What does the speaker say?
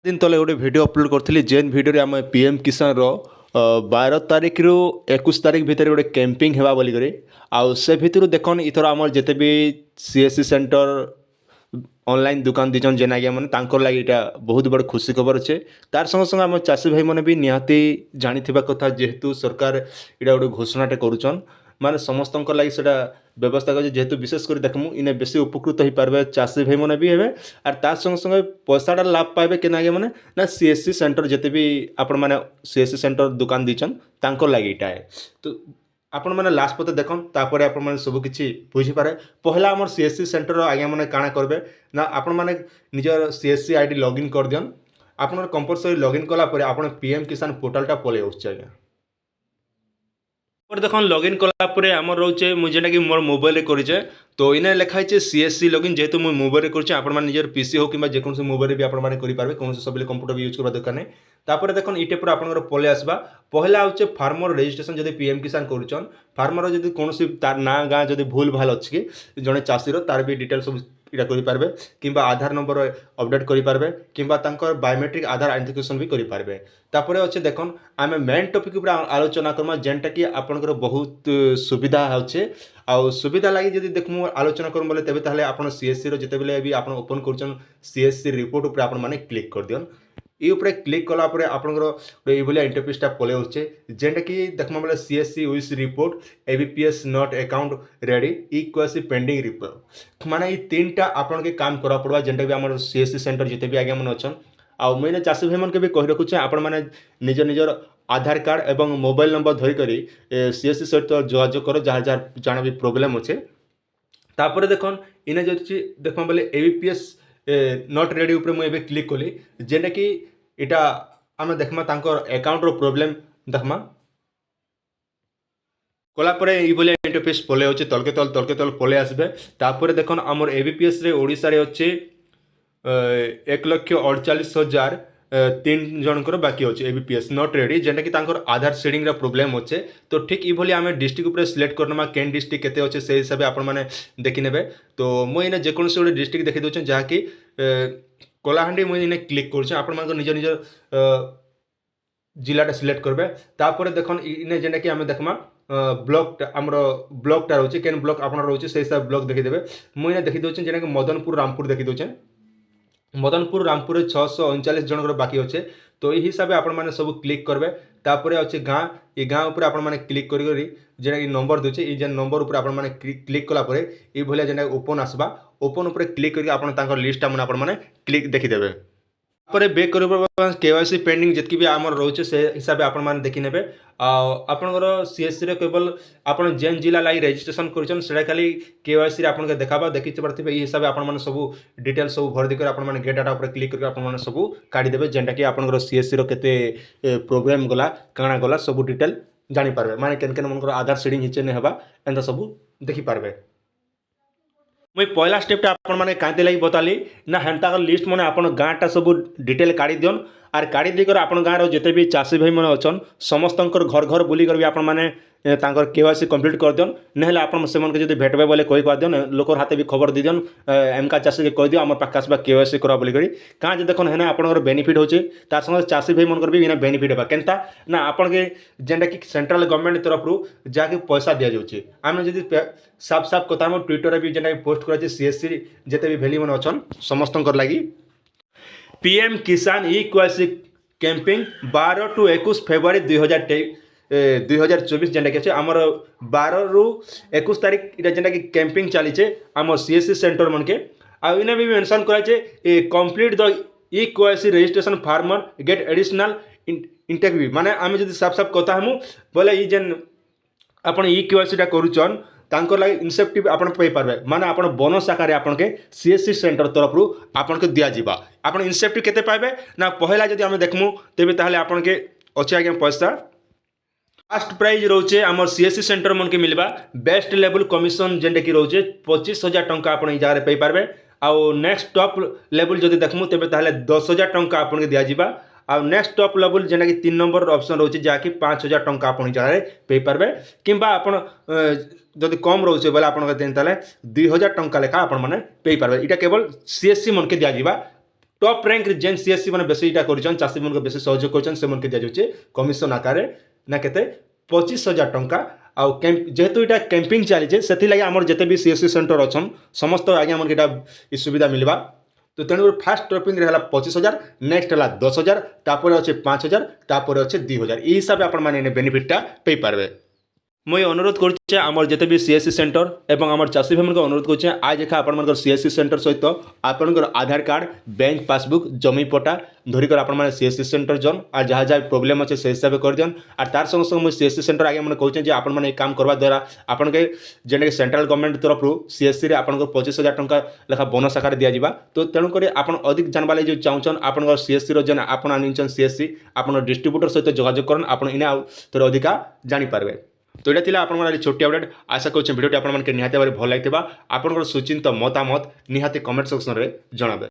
दिन तले गोटे भिड अपलोड करी जेन भिडियो आम पीएम किसान रो 12 तारिख रु 21 तारिख भितर गोटे कैंपिंग हेबा बोली करी आउ से भितर देखन इथर आम जिते भी सीएससी सेंटर ऑनलाइन दुकान दीजन जेन आज्ञा मैंने तांकर लगी इटा बहुत बड़ खुशी खबर अच्छे तार संगे संगे आम चाषी भाई मैंने भी निहाती जानी कथा जेहेतु सरकार इटा गोटे घोषणाटे करुचन माने समस्त लगी से व्यवस्था कर जेहेतु विशेषकर देखमु इने बेसी उपकृत हो पारे चाषी भाई मैंने भी हे और तार संगे संगे पैसाटा लाभ पाए के आगे मैंने ना सीएससी सेंटर जिते भी आपण मैंने सीएससी सेंटर दुकान दीचन तांकर लगी इटा है तो आपण मैंने लास्ट पते देखन तापर आपण मैंने सब किछि बुझी पारे पहला हमर सीएससी सेंटर आज्ञा मैंने काଣା करबे ना आपण मैंने निजर सीएससी आईडी लॉगिन कर दियन आपण कंपलसरी लॉगिन कला परे आपण पीएम किसान पोर्टलटा पळे आउछ आज्ञा और देखो लॉगिन कलापर आमर रोचे मुझे कि मोर मोबाइल करे तो इन्हें लिखाई सीएससी लॉगिन जेहेतु मुझे मोबाइल कर निजर पीसी हो कि जेको मोबाइल भी आपरेंगे कौन सब कंप्यूटर भी यूज करवा दरकार नहीं तापर देखो इटे पर आप पलि आसवा पहला हूँ फार्मर रजिस्ट्रेशन जब पीएम किसान करुचन फार्मर जब कौन तार ना गाँ जब भूल भाल अच्छी कि जड़े चाषीर तार भी डिटेल सब इटा करें कि आधार नंबर अपडेट करें कि बायोमेट्रिक आधार आइडेंटिफिकेशन भी करें तापर अच्छे देखन आम मेन टॉपिक ऊपर आलोचना करमा जेनटा कि आपंकर बहुत सुविधा होचे आउ सुविधा लगी जब देखूँ आलोचना करूँ बोले तेज आप सीएससी जिते बेले भी आप ओपन कर सीएससी रिपोर्ट उपर आप क्लिक कर दियन ये उपरे क्लिक कलापर आपंकर ये इंटरफेसटा पलि आछे जेनटा कि देखमा बेले CSC with report ABPS not account ready इक्वासी पेंडिंग रिपोर्ट माने ये तीनटा आपन के काम करा पड़वा जेनटा भी हमर सीएससी सेंटर जिते भी आज्ञा मन अच्छन आउ मैंने चाषी भाई मन के भी कहि रखुचे आपण माने निजर निजर आधार कार्ड एवं मोबाइल नंबर धरिकरी सीएससी सहित जोगाजोग कर जहाँ जहाँ जाना भी प्रोब्लेम अच्छे तापर देखन इने जो देखमा बेले एबीपीएस नॉट रेडी ऊपर मुझे क्लिक कली जेने कि इटा आम देखमा तांकर अकाउंट रो प्रॉब्लम देखमा कलापर ये इंटरफेस पलि अच्छे तलके तल पलि आसबे तापर देखन आमर एबीपीएस रे ओडिशा रे अच्छे 1,48,000 तीन जनकर बाकी अच्छे एबीपीएस नॉट रेडी जेनटा कि तांकर आधार सीडिंग प्रॉब्लम अच्छे तो ठीक ये आम डिस्ट्रिक्ट उपर सिलेक्ट करना केन डिस्ट्रिक्ट केते अच्छे से हिसाब से आपण देखी ने तो मुझे जेकोसी गोटे डिस्ट्रिक्ट देखी दूसरे जहाँकि कलाहांडी मुझे क्लिक कर निज निज जिलाटा सिलेक्ट करेंगे तापर देखन इने जेनटा कि आम देखमा ब्लॉक आमर ब्लॉकटा रोचे केन ब्लॉक आप रोचे से हिसाब ब्लॉक देखीदेवे मुझे देखी दूसरे जेना कि मदनपुर रामपुर देखी दूसरे मदनपुर रामपुर 639 जनकर बाकी अच्छे तो यही हिसाब से आपण सब क्लिक करेंगे तापर अच्छे गाँ ये गाँ उपर आपण क्लिक करी जेना कि नंबर दूचे ये जेन नंबर उपर आपण क्लिक कलापर ये भाया जेना ओपन आसवा ओपन उपर क्लिक करके आपण लिस्टा मन आपण क्लिक देखीदेवे तापर बैक कर केवाईसी पेंडिंग जितकी भी आमर रोचे से हिसाब से आपण देखी ने आपणकर सीएससी रे केवल आपन जेन जिला लाई रजिस्ट्रेशन करछन सेटा खाली केवाईसी रे आपन के देखाबा देखि पारथिबे ई हिसाब से आपन मन सब डिटेल सब भर देकर आपन मन गेट डाटा ऊपर क्लिक करके आपन मन सब काढी देबे जेंटा कि आपनकर सीएससी रो केते प्रोग्राम गला काना गला सब डिटेल जानि पारबे माने केन केन मनकर आधार सीडिंग हिचे ने हेबा एंता सब देखि पारबे मुई पहला स्टेपटा आपण मैंने कहीं लगी बताली ना हेन्ता लिस्ट मैंने आप गाँटा सब डिटेल काढ़ी दियन आर काढ़ी देकर आप गाँव जिते भी चाषी भाई मैंने अच्छन समस्त घर घर बुलिकर भी आप केवाईसी कंप्लीट कर दियन ना आप जब भेटबे बोले कही कर दियन लोकर हाथे भी खबर दी दियन एमका चाषी के कह दियो आम पाखे आसवा केवाईसी करा बोलिक कहाँ देखो है आप बेनिफिट होचे तार संगे चाषी भाई मन भी इना बेनिफिट होगा केनता ना आपन के जेनटा कि सेंट्रल गवर्नमेंट तरफ जहाँकि पैसा दि जाऊँगी आम जब साफ साफ कथा हम ट्विटर भी जेनटा पोस्ट कर सीएससी जिते भी भैली मैंने अच्छन समस्त लगी पीएम किसान इक्वासी कैंपिंग 12 टू 21 फेब्रुआरी 2024 जेनटा कि आमर 12 रु 21 तारीख इटा जेनटा कि कैंपिंग चलीचे आम सीएससी सेंटर मन के आउ इने भी मेंशन कराइए कंप्लीट द इक्वासी registration farmer get additional interview माने आम जब साफ साफ कथा हमू बोले ये जेन आपन इक्वासीटा करूचन तांकर लगे इनसेप्टिव आपन पाई पारबे माने आपन बोनस आकार आपन के सीएससी सेंटर तरफ आपन के दिया जिबा आपन इनसेप्टिव केते पाइबे ना पहला जदि हम देखमु तेबे ताहले आपन के अच्छे आगे पैसा फास्ट प्राइज रोचे आमर सीएससी सेंटर मन के मिलबा बेस्ट लेवल कमिशन जेंटा कि रोचे 25,000 टंका आपन ई जगह पाई पारबे आउ नेक्स्ट टॉप लेवल जदि देखमु तेबे ताहले 10,000 टंका आपन के दिया जिबा आ नेक्स्ट टॉप लेवल जेना कि 3 नंबर ऑप्शन रोचे जहाँकि 5,000 टंका आपन जगह पे पारबे किंबा आपन जदि कम रोचे बोले आपन 2,000 टंका लेखा आपन माने पे पारबे इटा केवल सीएससी मन के दिया जिबा टॉप रैंक जेन सीएससी मैंने बेसी इटा करुछन चाषी मन को बेसी सहयोग करुछन से मन के दिया जाउचे कमिशन आकार ना केते 25,000 टंका आउ कैंप जेहेतु इटा कैंपिंग चली से लगे आमर जिते भी सीएससी सेंटर अच्छन समस्त आज्ञा मन के सुविधा मिलवा तो तेणु फास्ट टॉपिंग रहा 25,000 नेक्स्ट है 10,000 तापर अच्छे 5,000 तापर अच्छे 2,000 ये हिसाब से आपण बेनिफिटा पाई पारे मुझे अनुरोध करुचे आमर जिते भी सीएससी सेंटर एवं आमर चाषी भाई अनुरोध करुचे आज एका आप सीएससी सेंटर सहित आपंकर आधार कार्ड बैंक पासबुक जमी पट्टा धरिक आप सीएससी सेंटर जन और जहाँ जहाँ प्रोब्लेम अच्छे से हिसाब कर दियन और तार संगे संगे मुझे सीएससी सेंटर आगे मैंने कहूँ आप काम करवा द्वारा आपन के जेने सेंट्रल गवर्नमेंट तरफ सीएससी रे आपन 25,000 टंका लेखा बोनस आकार दि जावा तो तेणुक आप अधिक जानवा लगे जो चाहून आप सीएससी जेन आप आनीचन सीएससी आप डिस्ट्रीब्यूटर सहित जोगाजोग करन आप इने तो अधिका जानीपारे तो ये थिला आपन छोटी अपडेट आशा करूँ भिडियो आपन निहाती भाव भल लगी आपन सुचिंत मतामत निहाती कमेंट सेक्शन में जनाबे।